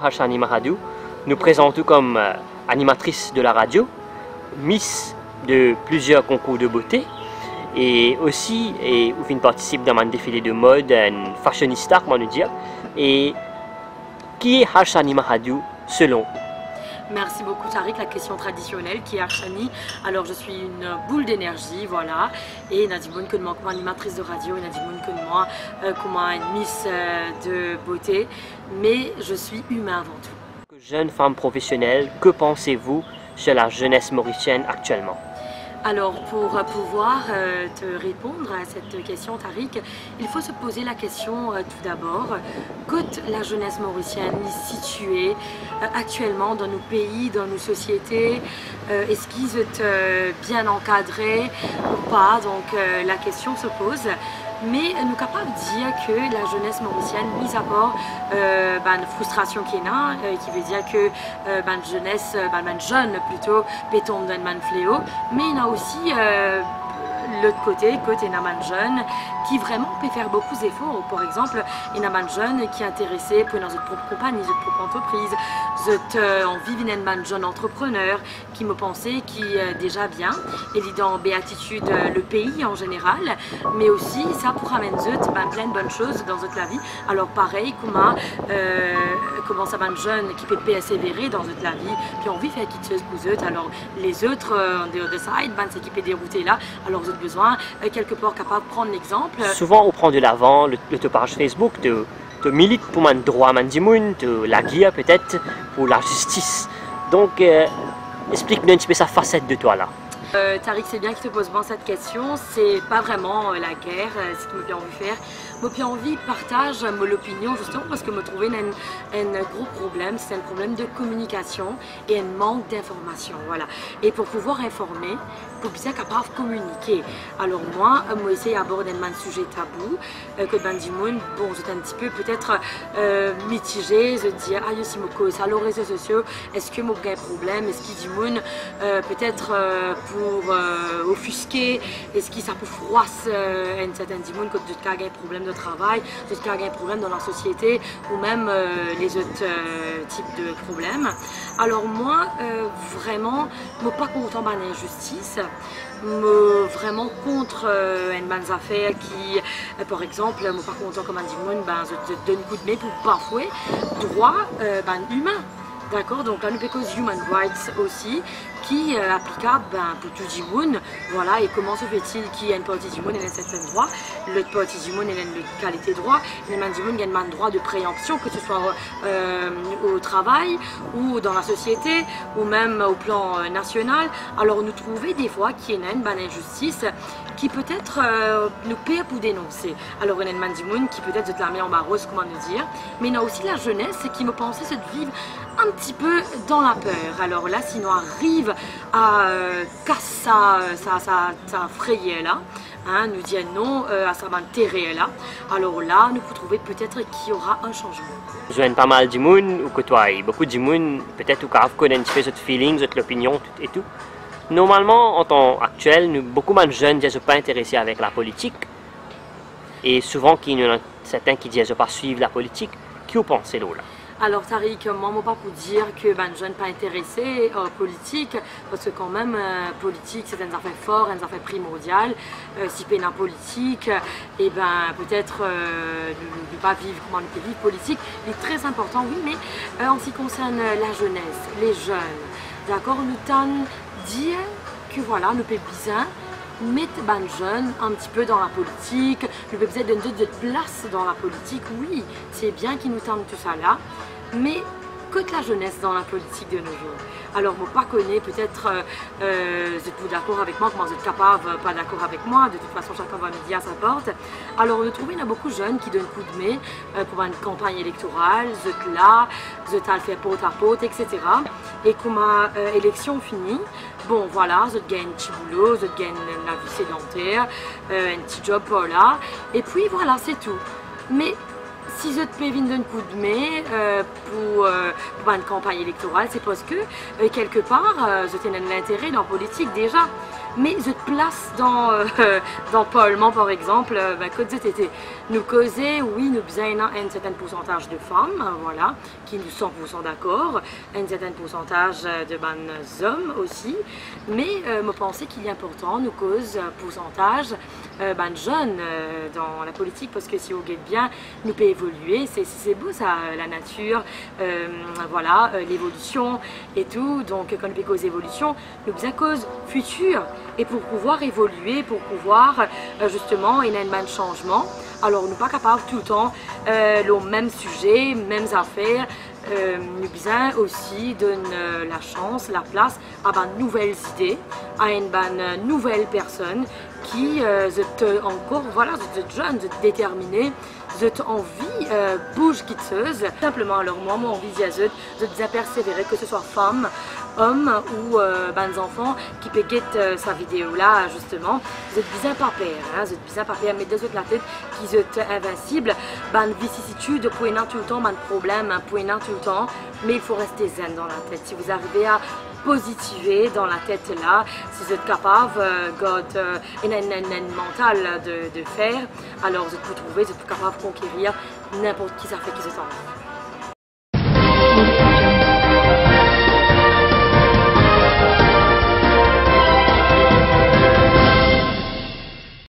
Harshani Mahadou, nous présentons comme animatrice de la radio, Miss de plusieurs concours de beauté et aussi où participe dans un défilé de mode, un fashionista, comment nous dire. Et qui est Harshani Mahadou selon? Merci beaucoup Tariq, la question traditionnelle qui est Harshani. Alors je suis une boule d'énergie, voilà, et Nadimoun que moi comme animatrice de radio, et Nadimoun que moi comme une miss de beauté, mais je suis humain avant tout. Jeune femme professionnelle, que pensez-vous sur la jeunesse mauricienne actuellement? Alors pour pouvoir te répondre à cette question Tariq, il faut se poser la question tout d'abord, qu'est la jeunesse mauricienne située actuellement dans nos pays, dans nos sociétés, est-ce qu'ils sont bien encadrés ou pas, donc la question se pose. Mais nous sommes capables de dire que la jeunesse mauricienne, mis à part une frustration qui est là, qui veut dire que la jeunesse, jeune plutôt, béton d'un fléau, mais il y a aussi l'autre côté un jeune qui vraiment peut faire beaucoup d'efforts. Par exemple, il y a un jeune qui est intéressé pour notre propre compagnie, notre propre entreprise, envie d'un jeune entrepreneur qui me pensait qui est déjà bien, et il dans béatitude le pays en général, mais aussi ça pour amener plein de bonnes choses dans la vie. Alors pareil, comment ça un jeune qui peut persévérer dans la vie, puis envie faire quelque chose pour eux. Alors les autres on the other side, c'est qui peut dérouter là. Alors vous avez besoin quelque part capable de prendre l'exemple. Souvent on prend de l'avant le page Facebook, de milite pour le droit mandimoun, de la guerre peut-être, pour la justice. Donc explique-nous un petit peu sa facette de toi là. Tariq, c'est bien que tu te poses cette question. C'est pas vraiment la guerre, ce que j'ai envie de faire. J'ai envie de partager l'opinion justement parce que je trouve un gros problème, c'est un problème de communication et un manque d'information. Voilà. Et pour pouvoir informer, il faut bien capable de communiquer. Alors moi, j'essaie d'aborder un sujet tabou, que Bandimoun, bon, c'est un petit peu peut-être mitigé, je dis, ah, si je cause ça, les réseaux sociaux, est-ce que j'ai un problème, est-ce qu'il dit peut-être pour offusquer, est-ce qu'il ça peut froisser un certain dimoun quand tu as un problème de travail, tu as un problème dans la société ou même les autres types de problèmes. Alors moi, vraiment, je ne suis pas content de l'injustice, vraiment contre une affaire qui, par exemple, je ne suis pas content comme un dimoun, je te donne coup de main pour bafouer droit humain. D'accord, donc là nous avons Human Rights aussi, qui est applicable pour tout le monde. Voilà, et comment se fait-il qu'il y ait une partie du monde et un certain droit, l'autre partie du monde et une qualité de droit, et le du monde il y a un droit de préemption, que ce soit au travail ou dans la société ou même au plan national. Alors nous trouvons des fois qu'il y a une injustice qui peut-être nous paie pour dénoncer. Alors il y a un du monde qui peut-être se la met en barreuse, comment nous dire, mais il y a aussi la jeunesse qui me pensait se vivre un petit peu dans la peur. Alors là, si nous arrive à casser sa frayeur là, nous dire non à sa intérêt là, alors là, nous pouvons trouver peut-être qu'il y aura un changement. Je joins pas mal de monde, ou côtoie beaucoup de monde, peut-être qu'on connaît un petit peu cette feeling, cette opinion et tout. Normalement, en temps actuel, beaucoup de jeunes ne sont pas intéressés avec la politique. Et souvent, il y en a certains qui disent ne pas suivre la politique. Qui vous pensez là? Alors Tariq, moi je pas pour dire que je ne suis pas intéressé à la politique, parce que quand même, politique c'est une affaire forte, une affaire primordiale. Si on est en politique, et peut-être ne pas vivre comment on peut vivre politique, il est très important, oui, mais en ce qui concerne la jeunesse, les jeunes, d'accord, nous t'en dire que voilà, nous pouvons bien mettre les jeunes un petit peu dans la politique, nous pouvons peut-être donner de place dans la politique, oui, c'est bien qu'ils nous tendent tout ça là, mais que la jeunesse dans la politique de nos jours. Alors, moi, pas connais, peut-être, vous êtes d'accord avec moi, comment vous êtes capable, pas d'accord avec moi, de toute façon, chacun va me dire à sa porte. Alors, on trouve, il y a beaucoup de jeunes qui donnent coup de main pour une campagne électorale, vous êtes là, vous êtes à le faire porte à porte, etc. Et comme l'élection finie, bon, voilà, vous gagnez un petit boulot, vous gagnez la vie sédentaire, un petit job par là, et puis voilà, c'est tout. Mais si je peux venir d'un coup de main pour une campagne électorale, c'est parce que quelque part, je tiens l'intérêt dans la politique déjà. mais je te place dans dans le Parlement par exemple, quand c'était nous causer, oui, nous besoin un certain pourcentage de femmes, voilà, qui nous 100% d'accord, un certain pourcentage de hommes aussi, mais je pensais qu'il est important nous cause pourcentage jeunes dans la politique, parce que si on regarde bien, nous peut évoluer, c'est beau ça, la nature, voilà, l'évolution et tout, donc quand nous peut cause évolution, nous besoin cause future, et pour pouvoir évoluer, pour pouvoir justement il y a un changement. Alors, nous ne sommes pas capables tout le temps le même sujet, mêmes affaires. Nous besoin aussi donner la chance, la place à de nouvelles idées, à une nouvelle personne qui encore, voilà, jeune, déterminée, envie bouge quitteuse. Simplement, alors moi, mon envie de persévérer, que ce soit femme, homme ou enfants qui peut guetter sa vidéo là justement, vous êtes bien pas peur, hein, vous êtes bien pas peur, mais deux autres la tête qui êtes invincible, vicissitude, pour tout le temps, problème, pour tout le temps, mais il faut rester zen dans la tête. Si vous arrivez à positiver dans la tête là, si vous êtes capable, mental de faire, alors vous êtes capable de conquérir n'importe qui ça fait qui se sent.